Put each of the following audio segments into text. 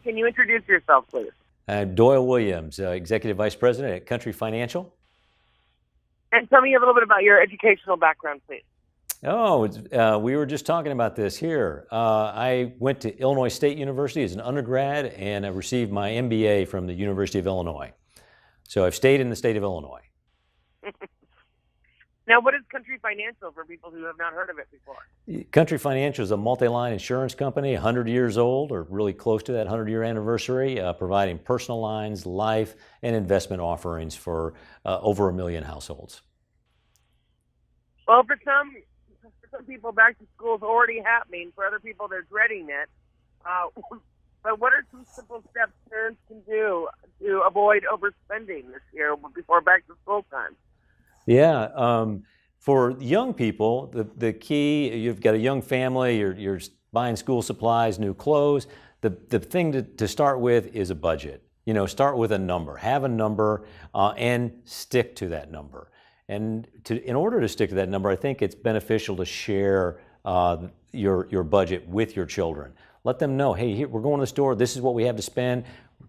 Can you introduce yourself, please? Doyle Williams, Executive Vice President at Country Financial. And tell me a little bit about your educational background, please. Oh, we were just talking about this here. I went to Illinois State University as an undergrad, and I received my MBA from the University of Illinois. So I've stayed in the state of Illinois. Now, what is Country Financial for people who have not heard of it before? Country Financial is a multi-line insurance company, 100 years old, or really close to that 100-year anniversary, providing personal lines, life, and investment offerings for over 1 million households. Well, for some people, back to school is already happening. For other people, they're dreading it. But what are some simple steps parents can do to avoid overspending this year before back to school time? Yeah, for young people, the key, you've got a young family, you're buying school supplies, new clothes. The thing to start with is a budget. You know, start with a number, have a number, and stick to that number. And in order to stick to that number, I think it's beneficial to share your budget with your children. Let them know, hey, here, we're going to the store, this is what we have to spend.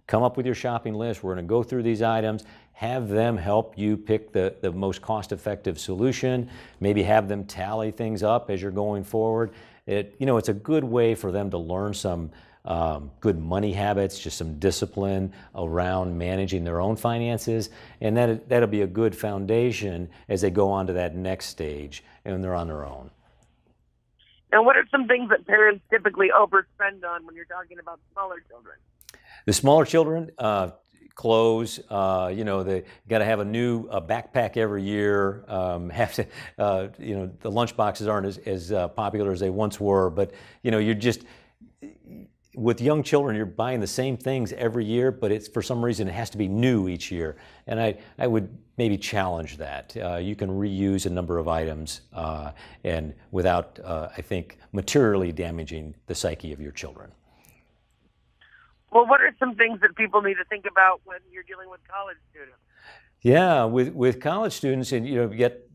Come up with your shopping list. We're going to go through these items. Have them help you pick the most cost-effective solution. Maybe have them tally things up as you're going forward. It's a good way for them to learn some good money habits, just some discipline around managing their own finances, and that'll be a good foundation as they go on to that next stage and they're on their own. Now, what are some things that parents typically overspend on when you're talking about smaller children? The smaller children, clothes, they got to have a new backpack every year. The lunchboxes aren't as popular as they once were, but with young children, you're buying the same things every year, but for some reason it has to be new each year. And I would maybe challenge that. You can reuse a number of items and without, I think, materially damaging the psyche of your children. Well, what are some things that people need to think about when you're dealing with college students? Yeah, with college students, and you get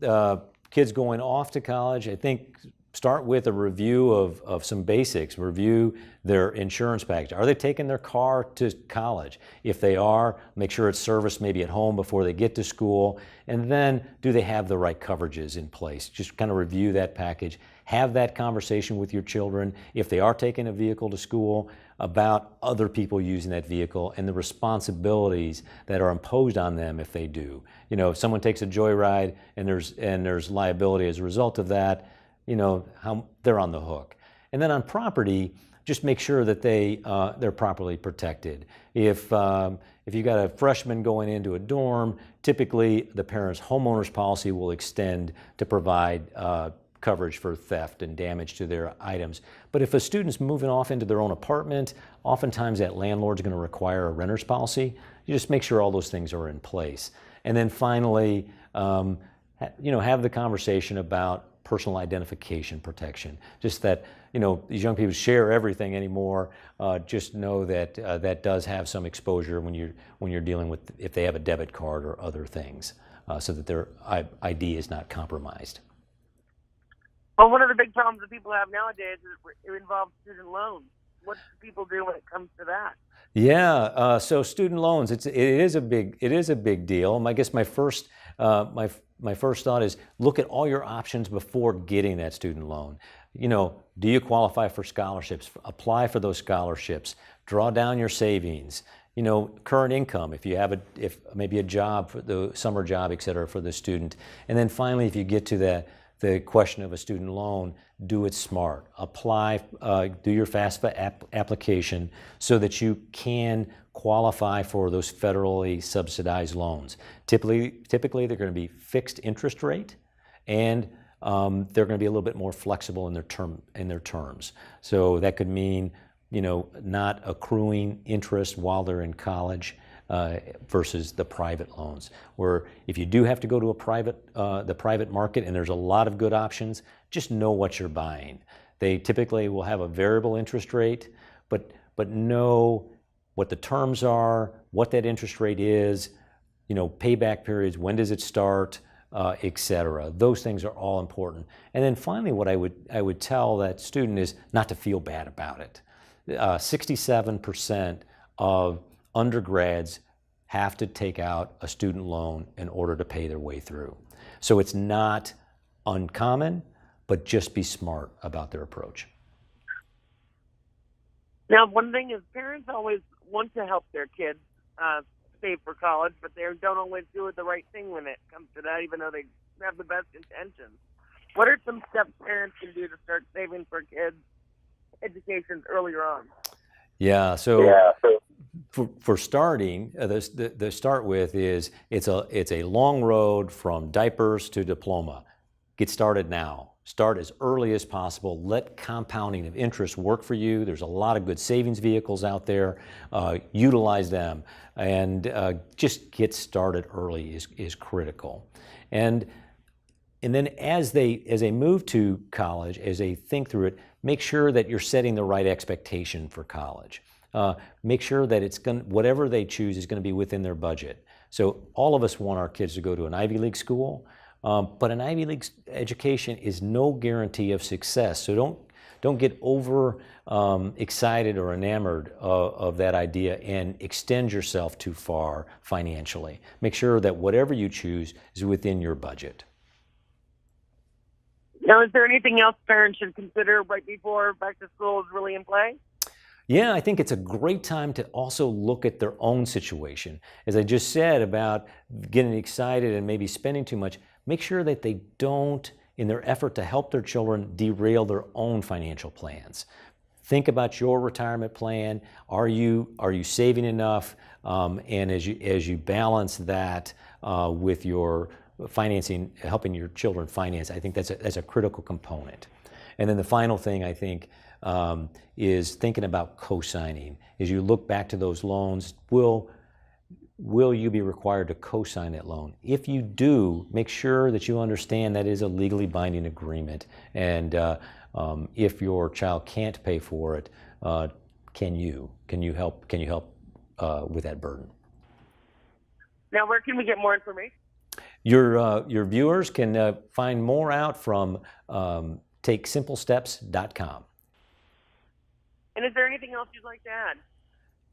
kids going off to college, I think start with a review of some basics. Review their insurance package. Are they taking their car to college? If they are, make sure it's serviced maybe at home before they get to school. And then, do they have the right coverages in place? Just kind of review that package. Have that conversation with your children, if they are taking a vehicle to school, about other people using that vehicle and the responsibilities that are imposed on them if they do. If someone takes a joyride and there's liability as a result of that, how they're on the hook. And then on property, just make sure that they're properly protected. If you've got a freshman going into a dorm, typically the parent's homeowner's policy will extend to provide coverage for theft and damage to their items. But if a student's moving off into their own apartment, oftentimes that landlord's going to require a renter's policy. You just make sure all those things are in place. And then finally, have the conversation about personal identification protection. Just that, these young people share everything anymore. Just know that that does have some exposure when you're dealing with, if they have a debit card or other things, so that their ID is not compromised. Well, one of the big problems that people have nowadays is it involves student loans. What do people do when it comes to that? Yeah, so student loans, it is a big deal. I guess my first thought is look at all your options before getting that student loan. Do you qualify for scholarships? Apply for those scholarships. Draw down your savings. Current income, if you have maybe a job, for the summer job, et cetera, for the student. And then finally, if you get to the question of a student loan, do it smart. Apply, do your FAFSA application so that you can qualify for those federally subsidized loans. Typically they're going to be fixed interest rate, and they're going to be a little bit more flexible in their terms. So that could mean, not accruing interest while they're in college. Versus the private loans, where if you do have to go to the private market, and there's a lot of good options, just know what you're buying. They typically will have a variable interest rate, but know what the terms are, what that interest rate is, payback periods, when does it start, et cetera. Those things are all important. And then finally, what I would tell that student is not to feel bad about it. 67% of undergrads have to take out a student loan in order to pay their way through. So it's not uncommon, but just be smart about their approach. Now, one thing is parents always want to help their kids save for college, but they don't always do the right thing when it comes to that, even though they have the best intentions. What are some steps parents can do to start saving for kids' education earlier on? Yeah, so for starting, the start with is it's a long road from diapers to diploma. Get started now. Start as early as possible. Let compounding of interest work for you. There's a lot of good savings vehicles out there. Utilize them, and just get started early is critical. And then as they move to college, as they think through it, make sure that you're setting the right expectation for college. Make sure that whatever they choose is going to be within their budget. So all of us want our kids to go to an Ivy League school, but an Ivy League education is no guarantee of success. So don't get over excited or enamored of that idea and extend yourself too far financially. Make sure that whatever you choose is within your budget. Now, is there anything else parents should consider right before back to school is really in play? Yeah, I think it's a great time to also look at their own situation. As I just said about getting excited and maybe spending too much, make sure that they don't, in their effort to help their children, derail their own financial plans. Think about your retirement plan. Are you saving enough? And as you balance that with your financing, helping your children finance, I think that's a critical component. And then the final thing, I think, is thinking about co-signing. As you look back to those loans, will you be required to co-sign that loan? If you do, make sure that you understand that is a legally binding agreement. And if your child can't pay for it, can you help with that burden? Now, where can we get more information? Your viewers can find more out from takesimplesteps.com. And is there anything else you'd like to add?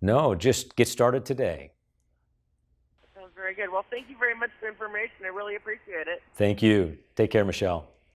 No, just get started today. That sounds very good. Well, thank you very much for the information. I really appreciate it. Thank you. Take care, Michelle.